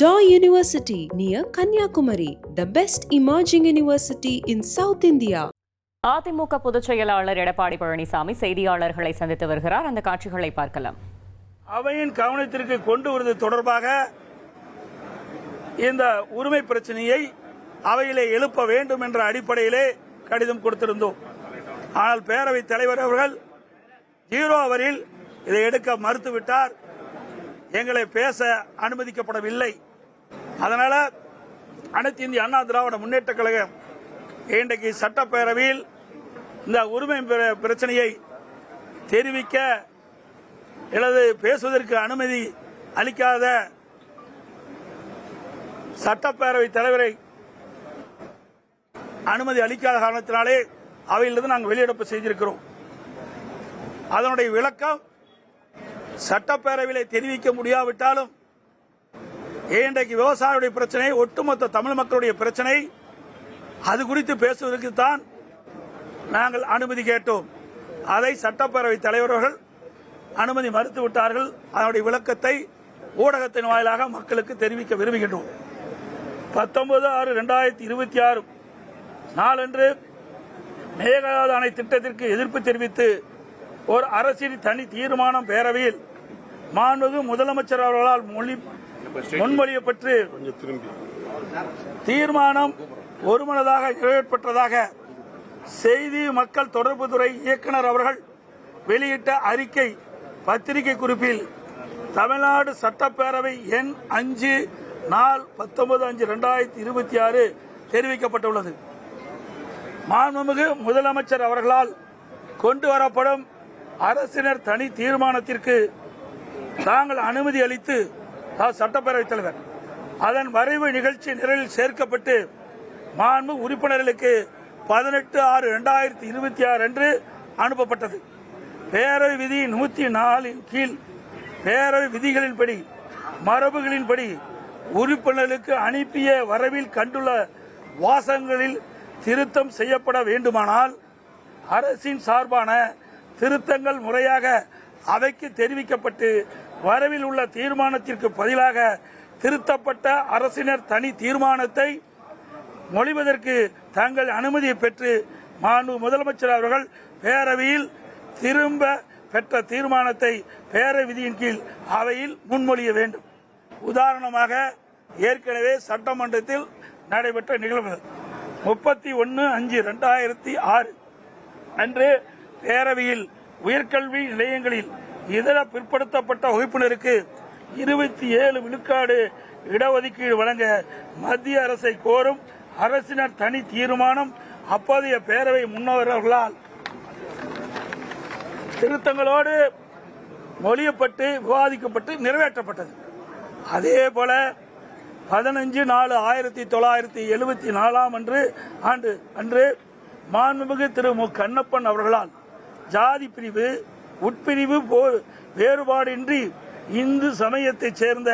Daw University near Kanyakumari, the best emerging university in South India. AIADMK பொதுச் செயலாளர் எடப்பாடி பழனிசாமி செய்தியாளர்களை சந்தித்து வருகிறார். அந்த காட்சிகளை பார்க்கலாம். அவையின் கவனத்திற்கு கொண்டு வருவது தொடர்பாக இந்த உரிமை பிரச்சனையை அவையிலே எழுப்ப வேண்டும் என்ற அடிப்படையிலே கடிதம் கொடுத்திருந்தோம். ஆனால் பேரவைத் தலைவர் அவர்கள் 0 ஹவரில் இதை எடுக்க மறுத்துவிட்டார். எங்களை பேச அனுமதிக்கப்படவில்லை. அதனால அனைத்து இந்திய அண்ணா திராவிட முன்னேற்ற கழகம் இன்றைக்கு சட்டப்பேரவையில் இந்த உரிமை பிரச்சனையை தெரிவிக்க அல்லது பேசுவதற்கு அனுமதி அளிக்காத சட்டப்பேரவை தலைவரை அனுமதி அளிக்காத காரணத்தினாலே அவையிலிருந்து நாங்கள் வெளியிடப்பு செய்திருக்கிறோம். அதனுடைய விளக்கம் சட்டப்பேரவையிலே தெரிவிக்க முடியாவிட்டாலும் இன்றைக்கு விவசாயிகளுடைய பிரச்சனை, ஒட்டுமொத்த தமிழ் மக்களுடைய பிரச்சனை, அது குறித்து பேசுவதற்கு தான் நாங்கள் அனுமதி கேட்டோம். அதை சட்டப்பேரவை தலைவர்கள் அனுமதி மறுத்துவிட்டார்கள். அதனுடைய விளக்கத்தை ஊடகத்தின் வாயிலாக மக்களுக்கு தெரிவிக்க விரும்புகின்றோம். 19/6/2026 நாளன்று மேகதாது அணை திட்டத்திற்கு எதிர்ப்பு தெரிவித்து ஒரு அரசியல் தனி தீர்மானம் பேரவையில் மாண்புமிகு முதலமைச்சர் அவர்களால் முன்மொழியப்பட்டு தீர்மானம் ஒருமனதாக நிறைவேற்றப்பட்டதாக செய்தி மக்கள் தொடர்புத்துறை இயக்குநர் அவர்கள் வெளியிட்ட அறிக்கை பத்திரிகை குறிப்பில் தமிழ்நாடு சட்டப்பேரவை எண் 5 நாள் 19/5/2026 தெரிவிக்கப்பட்டுள்ளது. மாண்புமிகு முதலமைச்சர் அவர்களால் கொண்டு வரப்படும் அரசினர் தனி தீர்மானத்திற்கு தாங்கள் அனுமதி அளித்து சட்டப்பேரவைத் தலைவர் அதன் வரைவு நிகழ்ச்சி நிரலில் சேர்க்கப்பட்டு மாண்பு உறுப்பினர்களுக்கு 18/6/2026 அன்று அனுப்பப்பட்டது. பேரவை விதி 104 கீழ் பேரவை விதிகளின்படி மரபுகளின்படி உறுப்பினர்களுக்கு அனுப்பிய வரவில் கண்டுள்ள வாசகங்களில் திருத்தம் செய்யப்பட வேண்டுமானால் அரசின் சார்பான திருத்தங்கள் முறையாக அவைக்கு தெரிவிக்கப்பட்டு வரவில் உள்ள தீர்மானத்திற்கு பதிலாக திருத்தப்பட்ட அரசினர் தனி தீர்மானத்தை மொழிவதற்கு தங்கள் அனுமதியை பெற்று மாண்பு முதலமைச்சர் அவர்கள் பேரவையில் திரும்ப பெற்ற தீர்மானத்தை பேரவை விதியின் கீழ் அவையில் முன்மொழிய வேண்டும். உதாரணமாக ஏற்கனவே சட்டமன்றத்தில் நடைபெற்ற நிகழ்வுகள் 31/5/2006 அன்று பேரவையில் உயர்கல்வி நிலையங்களில் இதர பிற்படுத்தப்பட்ட வகுப்பினருக்கு 27 விழுக்காடு இடஒதுக்கீடு வழங்க மத்திய அரசை கோரும் அரசினர் தனி தீர்மானம் அப்போதைய பேரவை முன்னவர்களால் திருத்தங்களோடு மொழியப்பட்டு விவாதிக்கப்பட்டு நிறைவேற்றப்பட்டது. அதேபோல 15/4/1974 அன்று மாண்புமிகு திரு மு கண்ணப்பன் அவர்களால் ஜாதி பிரிவு உட்பிரிவு வேறுபாடின்றி இந்து சமயத்தைச் சேர்ந்த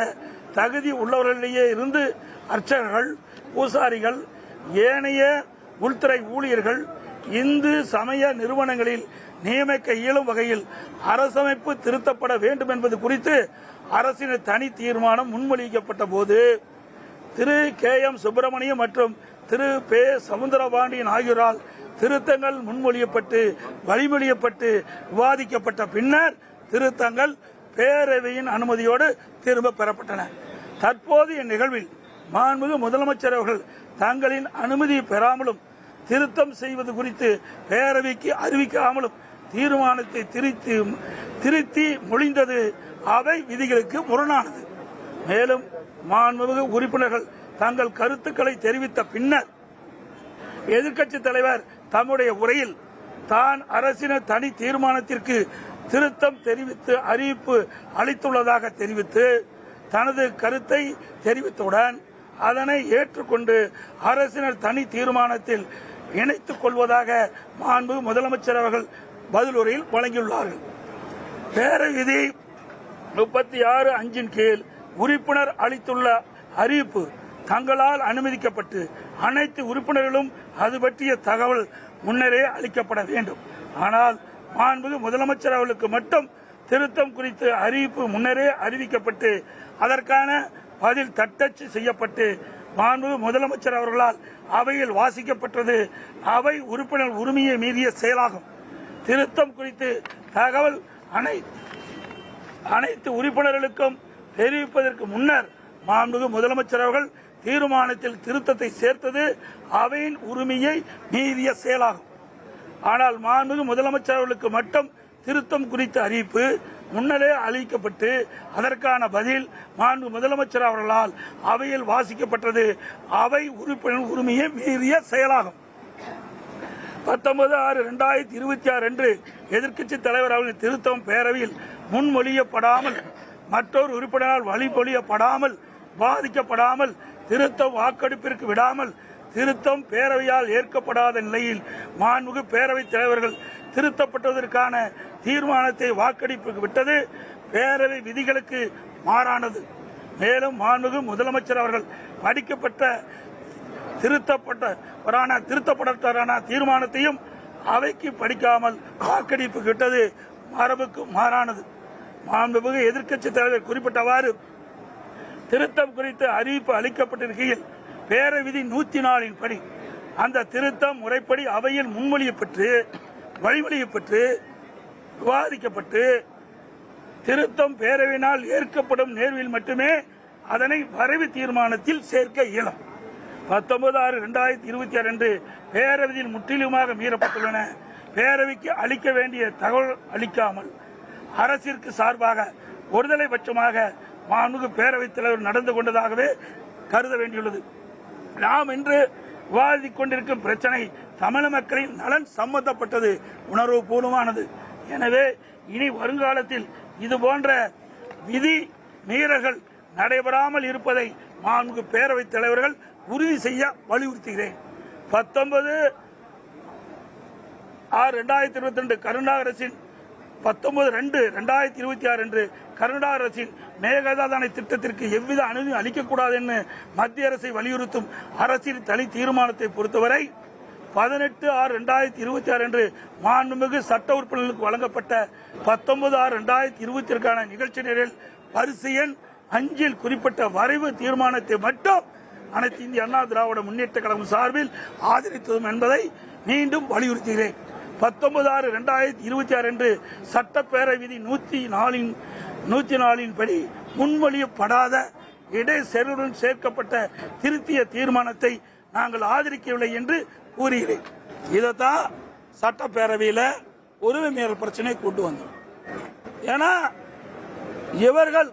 தகுதி உள்ளவர்களிடையே இருந்து அர்ச்சகர்கள், பூசாரிகள், ஏனைய உள்துறை ஊழியர்கள் இந்து சமய நிறுவனங்களில் நியமிக்க இயலும் வகையில் அரசமைப்பு திருத்தப்பட வேண்டும் என்பது குறித்து அரசின் தனி தீர்மானம் முன்மொழிக்கப்பட்ட போது திரு KM சுப்பிரமணியம் மற்றும் திரு பே சவுந்தரபாண்டியன் ஆகியோரால் திருத்தங்கள் முன்மொழியப்பட்டு வழிமொழியப்பட்டு விவாதிக்கப்பட்ட பின்னர் திருத்தங்கள் பேரவையின் அனுமதியோடு திரும்ப பெறப்பட்டன. தற்போதைய நிகழ்வில் மாண்புமிகு முதலமைச்சர் அவர்கள் தங்களின் அனுமதி பெறாமலும் திருத்தம் செய்வது குறித்து பேரவைக்கு அறிவிக்காமலும் தீர்மானத்தை திருத்தி மொழிந்தது அவை விதிகளுக்கு முரணானது. மேலும் மாண்புமிகு உறுப்பினர்கள் தங்கள் கருத்துக்களை தெரிவித்த பின்னர் எதிர்க்கட்சி தலைவர் தம்முடைய உரையில் தான் அரசினர் தனி தீர்மானத்திற்கு திருத்தம் தெரிவித்து அறிவிப்பு அளித்துள்ளதாக தெரிவித்து தனது கருத்தை தெரிவித்தவுடன் அதனை ஏற்றுக்கொண்டு அரசினர் தனி தீர்மானத்தில் இணைத்துக் கொள்வதாக மாண்பு முதலமைச்சர் அவர்கள் பதிலுரையில் வழங்கியுள்ளார்கள். பேரவை விதி 36(5) கீழ் உறுப்பினர் அளித்துள்ள அறிவிப்பு தங்களால் அனுமதிக்கப்பட்டு அனைத்து உறுப்பினர்களும் அது பற்றிய தகவல் முன்னரே அளிக்கப்பட வேண்டும். ஆனால் மாண்புமிகு முதலமைச்சர் அவர்களுக்கு மட்டும் திருத்தம் குறித்து அறிவிப்பு முன்னரே அறிவிக்கப்பட்டு அதற்கான பதில் தட்டச்சு செய்யப்பட்டு மாண்புமிகு முதலமைச்சர் அவர்களால் அவையில் வாசிக்கப்பட்டது அவை உறுப்பினர் உரிமையை மீறிய செயலாகும். திருத்தம் குறித்து தகவல் அனைத்து உறுப்பினர்களுக்கும் தெரிவிப்பதற்கு முன்னர் மாண்புமிகு முதலமைச்சர் அவர்கள் தீர்மானத்தில் திருத்தத்தை சேர்த்தது அவையின் உரிமையை மீறிய செயலாகும். ஆனால் மாண்புமிகு முதலமைச்சர் அவர்களுக்கு மட்டும் திருத்தம் குறித்த அறிவிப்பு முன்னரே அளிக்கப்பட்டு அதற்கான பதில் மாண்புமிகு முதலமைச்சர் அவர்களால் அவையில் வாசிக்கப்பட்டது அவை உறுப்பினர் உரிமையை மீறிய செயலாகும். 19/6/2026 அன்று எதிர்க்கட்சி தலைவர் அவர்களின் திருத்தம் பேரவையில் முன்மொழியப்படாமல் மற்றொரு உறுப்பினரால் வழிமொழியப்படாமல் பாதிக்கப்படாமல் திருத்தம் வாக்கெடுப்பிற்கு விடாமல் திருத்தம் பேரவையால் ஏற்கப்படாத நிலையில் மாண்புமிகு பேரவைத் தலைவர்கள் திருத்தப்பட்டதற்கான தீர்மானத்தை வாக்கெடுப்புக்கு விட்டது பேரவை விதிகளுக்கு மாறானது. மேலும் மாண்புமிகு முதலமைச்சர் அவர்கள் படிக்கப்பட்ட திருத்தப்பட்ட தீர்மானத்தையும் அவைக்கு படிக்காமல் வாக்கெடுப்புக்கு விட்டது மரபுக்கு மாறானது. மாண்புமிகு எதிர்க்கட்சி தலைவர் குறிப்பிட்டவாறு திருத்தம் குறித்து அறிவிப்பு அளிக்கப்பட்டிருக்கையில் பேரவை விதி 104 படி அந்த திருத்தம் முறைப்படி அவையில் முன்மொழியப்பட்டு வழிமொழியப்பட்டு விவாதிக்கப்பட்டு திருத்தம் பேரவையினால் ஏற்கப்படும் நேர்வில் மட்டுமே அதனை வரைவு தீர்மானத்தில் சேர்க்க இயலும். 19/6/2026 அன்று பேரவையில் முற்றிலுமாக மீறப்பட்டுள்ளன. பேரவைக்கு அளிக்க வேண்டிய தகவல் அளிக்காமல் அரசிற்கு சார்பாக ஒருதலை பட்சமாக மாண்புமிகு பேரவைத் தலைவர் நடந்து கொண்டதாகவே கருத வேண்டியுள்ளது. நாம் இன்று விவாதித்துக் கொண்டிருக்கும் பிரச்சனை தமிழ் மக்களின் நலன் சம்பந்தப்பட்டது, உணர்வு பூர்வமானது. எனவே இனி வருங்காலத்தில் இதுபோன்ற விதி மீறல்கள் நடைபெறாமல் இருப்பதை மாண்புமிகு பேரவைத் தலைவர்கள் உறுதி செய்ய வலியுறுத்துகிறேன். 19/6/2022 கருணாநிதி அரசின் 19/2/2026 அன்று கர்நாடக அரசின் மேகதாது திட்டத்திற்கு எவ்வித அனுமதி அளிக்கக்கூடாது என்று மத்திய அரசை வலியுறுத்தும் அரசின் தனி தீர்மானத்தை பொறுத்தவரை 18/6/2026 அன்று மாண்புமிகு சட்ட உறுப்பினர்களுக்கு வழங்கப்பட்ட 19/6/2022 நிகழ்ச்சி நிரல் வரிசை எண் 5 குறிப்பிட்ட வரைவு தீர்மானத்தை மட்டும் அனைத்து இந்திய அண்ணா திராவிட முன்னேற்ற கழகம் சார்பில் ஆதரித்ததும் என்பதை மீண்டும் வலியுறுத்துகிறேன். 19/6/2026 அன்று சட்டப்பேரவை விதி 104 படி முன்மொழியப்படாத இடைச்செருடன் சேர்க்கப்பட்ட திருத்திய தீர்மானத்தை நாங்கள் ஆதரிக்கவில்லை என்று கூறுகிறேன். இதைத்தான் சட்டப்பேரவையில் உரிமை மீறல் பிரச்சனை கொண்டு வந்தோம். ஏன்னா இவர்கள்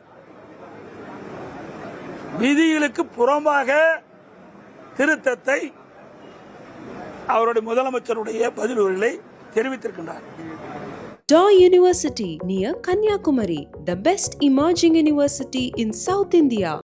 விதிகளுக்கு புறம்பாக திருத்தத்தை அவருடைய முதலமைச்சருடைய பதில்களை தெரிவித்திருக்கின்றார். Daw University near Kanyakumari, the best emerging university in South India.